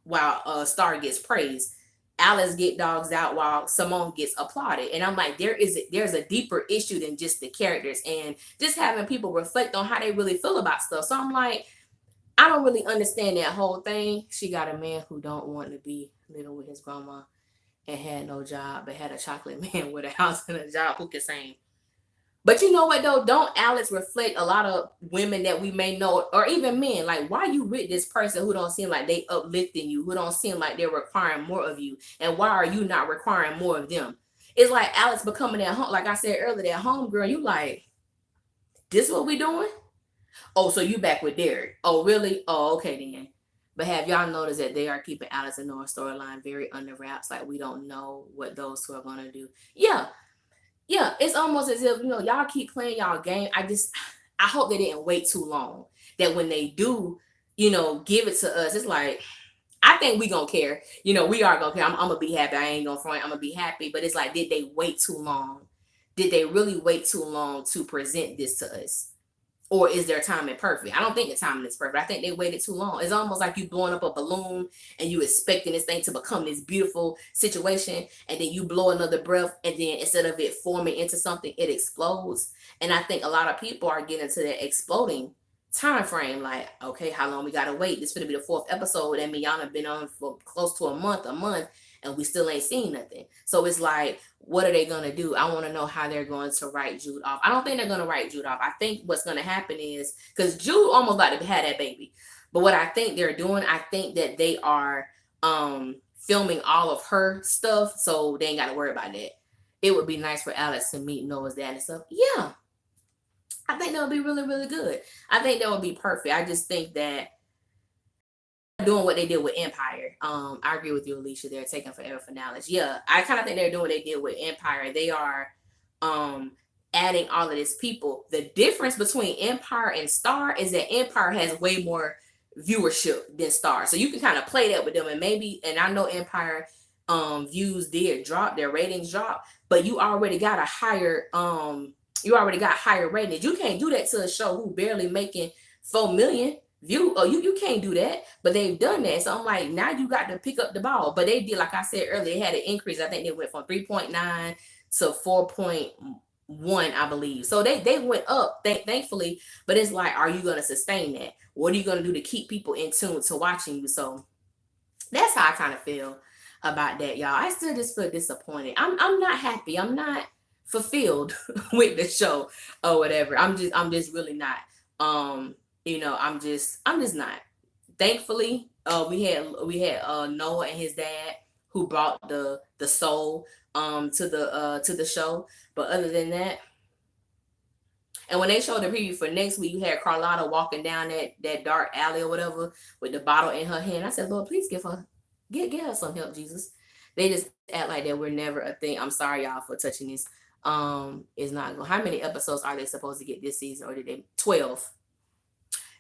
while Star gets praised. Alex get dogs out while Simone gets applauded. And I'm like, there's a deeper issue than just the characters and just having people reflect on how they really feel about stuff. So I'm like, I don't really understand that whole thing. She got a man who don't want to be living with his grandma and had no job, but had a chocolate man with a house and a job who can sing. But you know what though? Don't Alex reflect a lot of women that we may know, or even men? Like, why you with this person who don't seem like they uplifting you, who don't seem like they're requiring more of you, and why are you not requiring more of them? It's like Alex becoming that home, like I said earlier, that home girl. You like, this what we doing? Oh, so you back with Derek? Oh, really? Oh, okay then. But have y'all noticed that they are keeping Alex and Noah's storyline very under wraps? Like we don't know what those two are gonna do. Yeah, yeah, it's almost as if, y'all keep playing y'all game. I hope they didn't wait too long. That when they do, give it to us, it's like, I think we gonna care. We are gonna care. I'm gonna be happy. I ain't gonna front. I'm gonna be happy. But it's like, did they wait too long? Did they really wait too long to present this to us? Or is their timing perfect? I don't think the timing is perfect. I think they waited too long. It's almost like you blowing up a balloon and you expecting this thing to become this beautiful situation, and then you blow another breath, and then instead of it forming into something, it explodes. And I think a lot of people are getting to that exploding time frame. Like, okay, how long we gotta wait? This is gonna be the 4th episode, and y'all have been on for close to a month, and we still ain't seen nothing. So it's like, what are they going to do? I want to know how they're going to write Jude off. I don't think they're going to write Jude off. I think what's going to happen is, because Jude almost about to have that baby. But what I think they're doing, I think that they are filming all of her stuff, so they ain't got to worry about that. It would be nice for Alex to meet Noah's dad and stuff. Yeah. I think that would be really, really good. I think that would be perfect. I just think that doing what they did with Empire. I agree with you, Alicia. They're taking forever for knowledge. Yeah, I kind of think they're doing what they did with Empire. They are adding all of these people. The difference between Empire and Star is that Empire has way more viewership than Star. So you can kind of play that with them, and I know Empire views did drop, their ratings drop, but you already got higher ratings. You can't do that to a show who barely making 4 million. You can't do that, but they've done that. So I'm like, now you got to pick up the ball. But they did, like I said earlier, they had an increase. I think they went from 3.9 to 4.1, I believe. So they went up, thankfully. But it's like, are you going to sustain that? What are you going to do to keep people in tune to watching you? So that's how I kind of feel about that, y'all. I still just feel disappointed. I'm not happy. I'm not fulfilled with the show or whatever. I'm just really not. I'm just not. Thankfully, we had Noah and his dad who brought the soul to the show. But other than that, and when they showed the preview for next week, you had Carlotta walking down that dark alley or whatever with the bottle in her hand. I said, Lord, please get her some help, Jesus. They just act like that we're never a thing. I'm sorry, y'all, for touching this. It's not going. How many episodes are they supposed to get this season? Or did they 12?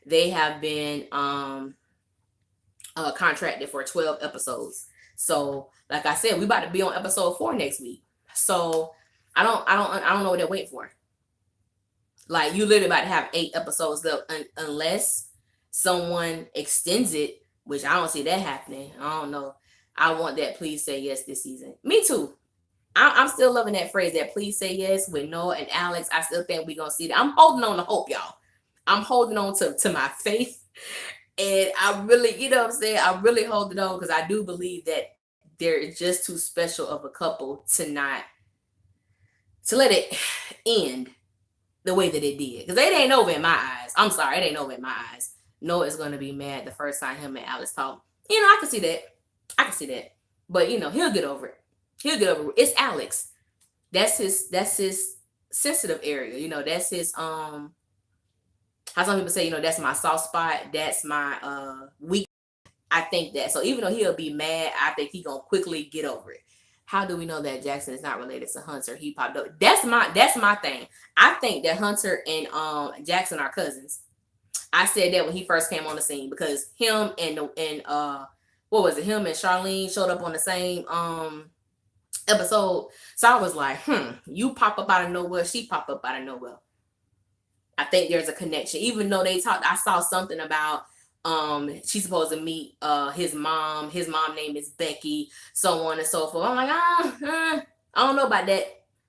They have been contracted for 12 episodes. So, like I said, we about to be on episode 4 next week. So I don't know what they're waiting for. Like, you literally about to have 8 episodes left, unless someone extends it, which I don't see that happening. I don't know. I want that please say yes this season. Me too. I'm still loving that phrase, that please say yes, with Noah and Alex. I still think we're going to see that. I'm holding on to hope, y'all. I'm holding on to my faith. And I really, you know what I'm saying? I'm really holding on because I do believe that they're just too special of a couple to let it end the way that it did. Because it ain't over in my eyes. I'm sorry, it ain't over in my eyes. Noah is going to be mad the first time him and Alex talk. I can see that. But, he'll get over it. It's Alex. That's his sensitive area. That's his, how some people say, that's my soft spot. That's my weak. I think that. So even though he'll be mad, I think he gonna quickly get over it. How do we know that Jackson is not related to Hunter? He popped up. That's my thing. I think that Hunter and Jackson are cousins. I said that when he first came on the scene, because him and what was it? Him and Charlene showed up on the same episode. So I was like, you pop up out of nowhere, she pop up out of nowhere. I think there's a connection. Even though they talked, I saw something about She's supposed to meet his mom. His mom name is Becky, so on and so forth. I'm like, I don't know about that.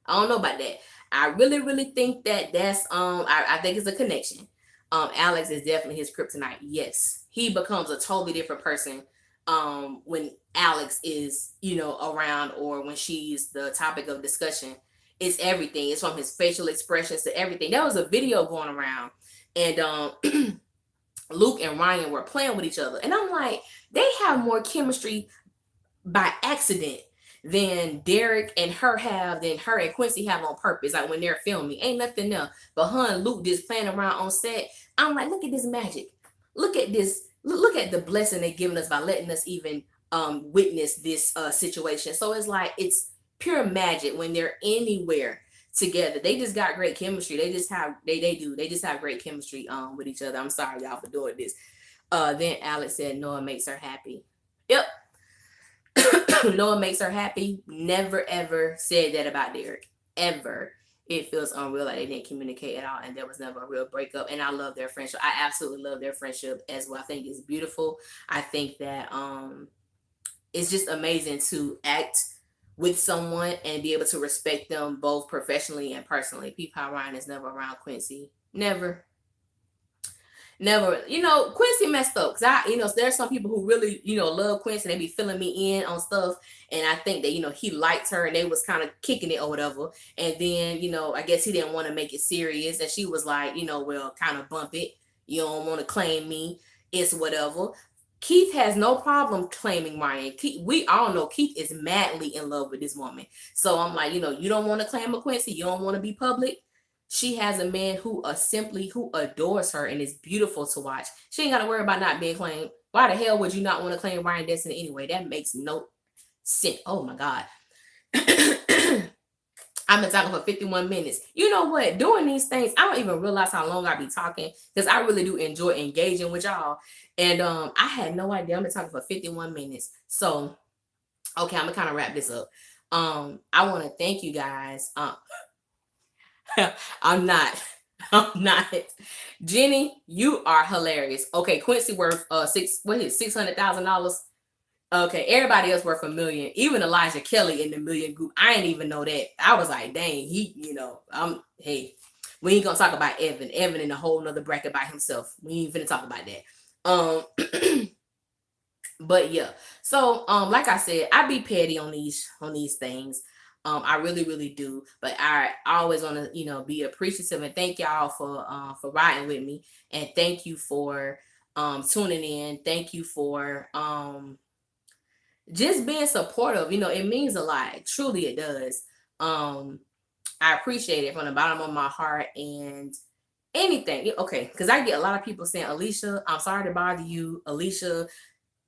I don't know about that. I really, really think that that's I think it's a connection. Alex is definitely his kryptonite. Yes. He becomes a totally different person when Alex is, around, or when she's the topic of discussion. It's everything. It's from his facial expressions to everything. There was a video going around, and Luke and Ryan were playing with each other. And I'm like, they have more chemistry by accident than Derek and her have, than her and Quincy have on purpose. Like when they're filming, ain't nothing there. But her and Luke just playing around on set. I'm like, look at this magic. Look at this. Look at the blessing they're giving us by letting us even witness this situation. So it's like, it's pure magic when they're anywhere together. They just got great chemistry. They just have they just have great chemistry with each other. I'm sorry y'all for doing this. Then Alex said Noah makes her happy. Yep. Noah makes her happy. Never ever said that about Derek. Ever. It feels unreal, like they didn't communicate at all, and there was never a real breakup. And I love their friendship. I absolutely love their friendship as well. I think it's beautiful. I think that it's just amazing to act with someone and be able to respect them both professionally and personally. Pete Ryan is never around Quincy. Never. Never. Quincy messed up, because there's some people who really, love Quincy. They be filling me in on stuff, and I think that, he liked her and they was kind of kicking it or whatever. And then, I guess he didn't want to make it serious, and she was like, well, kind of bump it. You don't want to claim me. It's whatever. Keith has no problem claiming Ryan. We all know Keith is madly in love with this woman. So I'm like, you don't want to claim a Quincy. You don't want to be public. She has a man who adores her and is beautiful to watch. She ain't got to worry about not being claimed. Why the hell would you not want to claim Ryan Destiny anyway? That makes no sense. Oh my God. I've been talking for 51 minutes. You know what? Doing these things, I don't even realize how long I be talking, because I really do enjoy engaging with y'all. And I had no idea. I've been talking for 51 minutes. So, okay, I'm going to kind of wrap this up. I want to thank you guys. I'm not. Jenny, you are hilarious. Okay, Quincy worth $600,000. Okay, everybody else worth $1 million. Even Elijah Kelly in the million group. I didn't even know that. I was like, dang, hey, we ain't gonna talk about Evan. Evan in a whole nother bracket by himself. We ain't finna talk about that. But yeah. So like I said, I be petty on these things. I really, really do. But I always want to, be appreciative and thank y'all for riding with me. And thank you for tuning in. Thank you for just being supportive. It means a lot. Truly it does. I appreciate it from the bottom of my heart. And anything, okay, because I get a lot of people saying, Alicia, I'm sorry to bother you. Alicia,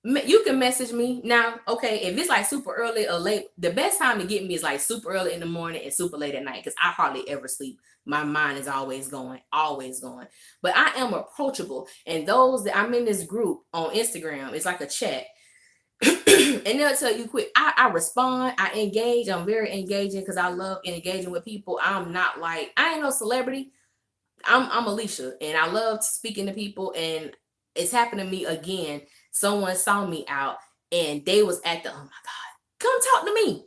you can message me now. Okay, if it's like super early or late, the best time to get me is like super early in the morning and super late at night, because I hardly ever sleep. My mind is always going. But I am approachable. And those that I'm in this group on Instagram, it's like a chat. And they'll tell you quick. I respond, I engage. I'm very engaging because I love engaging with people. I'm not like, I ain't no celebrity. I'm Alicia, and I love speaking to people. And it's happened to me again. Someone saw me out and they was at the, oh my God, come talk to me.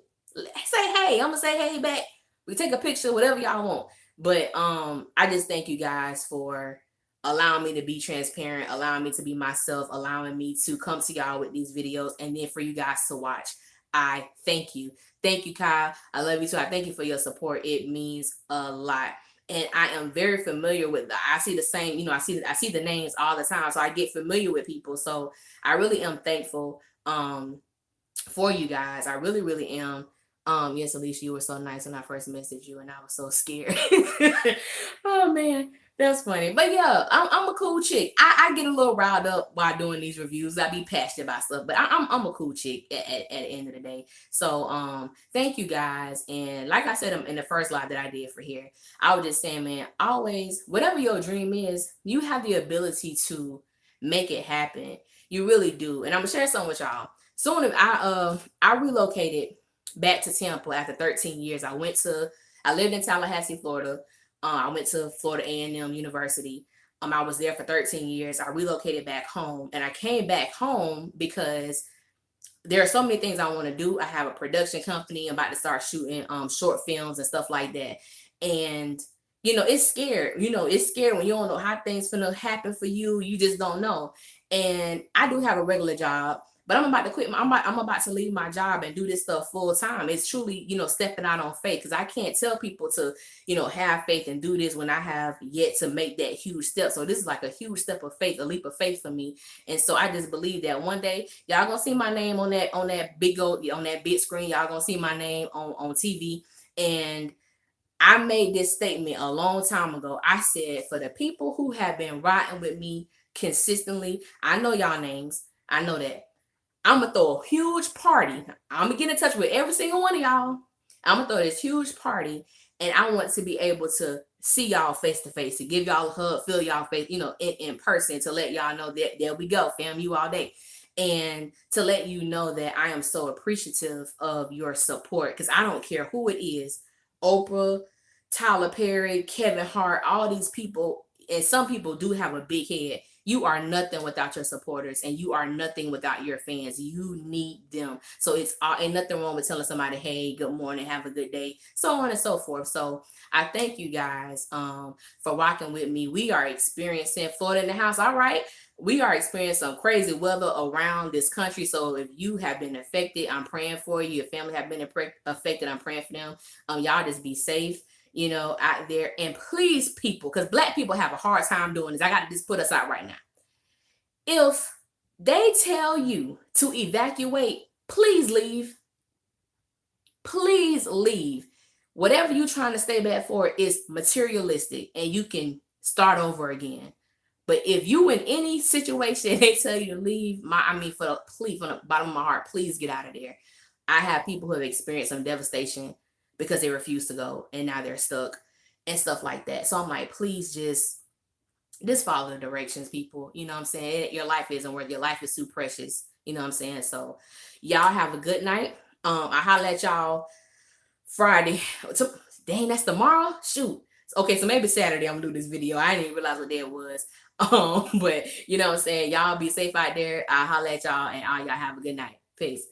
Say hey. I'm gonna say hey back. We take a picture, whatever y'all want. But I just thank you guys for allowing me to be transparent, allowing me to be myself, allowing me to come to y'all with these videos, and then for you guys to watch. I thank you. Thank you, Kyle. I love you too. I thank you for your support. It means a lot. And I am very familiar with I see the same, I see the names all the time. So I get familiar with people. So I really am thankful for you guys. I really, really am. Yes, Alicia, you were so nice when I first messaged you and I was so scared. Oh man, that's funny. But yeah, I'm a cool chick. I get a little riled up while doing these reviews. I be passionate about stuff, but I'm a cool chick at the end of the day. So thank you guys. And like I said in the first live that I did for here, I was just saying, man, always, whatever your dream is, you have the ability to make it happen. You really do. And I'm gonna share something with y'all. Soon as I relocated back to Tampa after 13 years. I lived in Tallahassee, Florida. I went to Florida A&M University. I was there for 13 years. I relocated back home, and I came back home because there are so many things I want to do. I have a production company. I'm about to start shooting short films and stuff like that. And it's scared. It's scary when you don't know how things gonna happen for you. You just don't know. And I do have a regular job, but I'm about to quit. I'm about to leave my job and do this stuff full time. It's truly, stepping out on faith, because I can't tell people to, have faith and do this when I have yet to make that huge step. So this is like a huge step of faith, a leap of faith for me. And so I just believe that one day y'all gonna see my name on that big screen. Y'all gonna see my name on TV. And I made this statement a long time ago. I said, for the people who have been riding with me consistently, I know y'all names. I know that. I'm going to throw a huge party. I'm going to get in touch with every single one of y'all. I'm going to throw this huge party. And I want to be able to see y'all face to face, to give y'all a hug, feel y'all face, in person, to let y'all know that there we go, fam, you all day. And to let you know that I am so appreciative of your support, because I don't care who it is. Oprah, Tyler Perry, Kevin Hart, all these people, and some people do have a big head. You are nothing without your supporters, and you are nothing without your fans. You need them. So ain't nothing wrong with telling somebody, hey, good morning, have a good day, so on and so forth. So I thank you guys for rocking with me. We are experiencing Florida in the house. All right. We are experiencing some crazy weather around this country. So if you have been affected, I'm praying for you. Your family have been affected, I'm praying for them. Y'all just be safe, out there. And please, people, because Black people have a hard time doing this. I got to just put us out right now. If they tell you to evacuate, please leave. Please leave. Whatever you're trying to stay back for is materialistic, and you can start over again. But if you in any situation, they tell you to leave, please, from the bottom of my heart, please get out of there. I have people who have experienced some devastation because they refuse to go, and now they're stuck and stuff like that. So I'm like, please just follow the directions, people. You know what I'm saying? Your life isn't worth. Your life is too precious. You know what I'm saying? So y'all have a good night. I holler at y'all Friday. Dang, that's tomorrow? Shoot. Okay, so maybe Saturday I'm gonna do this video. I didn't even realize what day it was. But you know what I'm saying? Y'all be safe out there. I'll holler at y'all, and all y'all have a good night. Peace.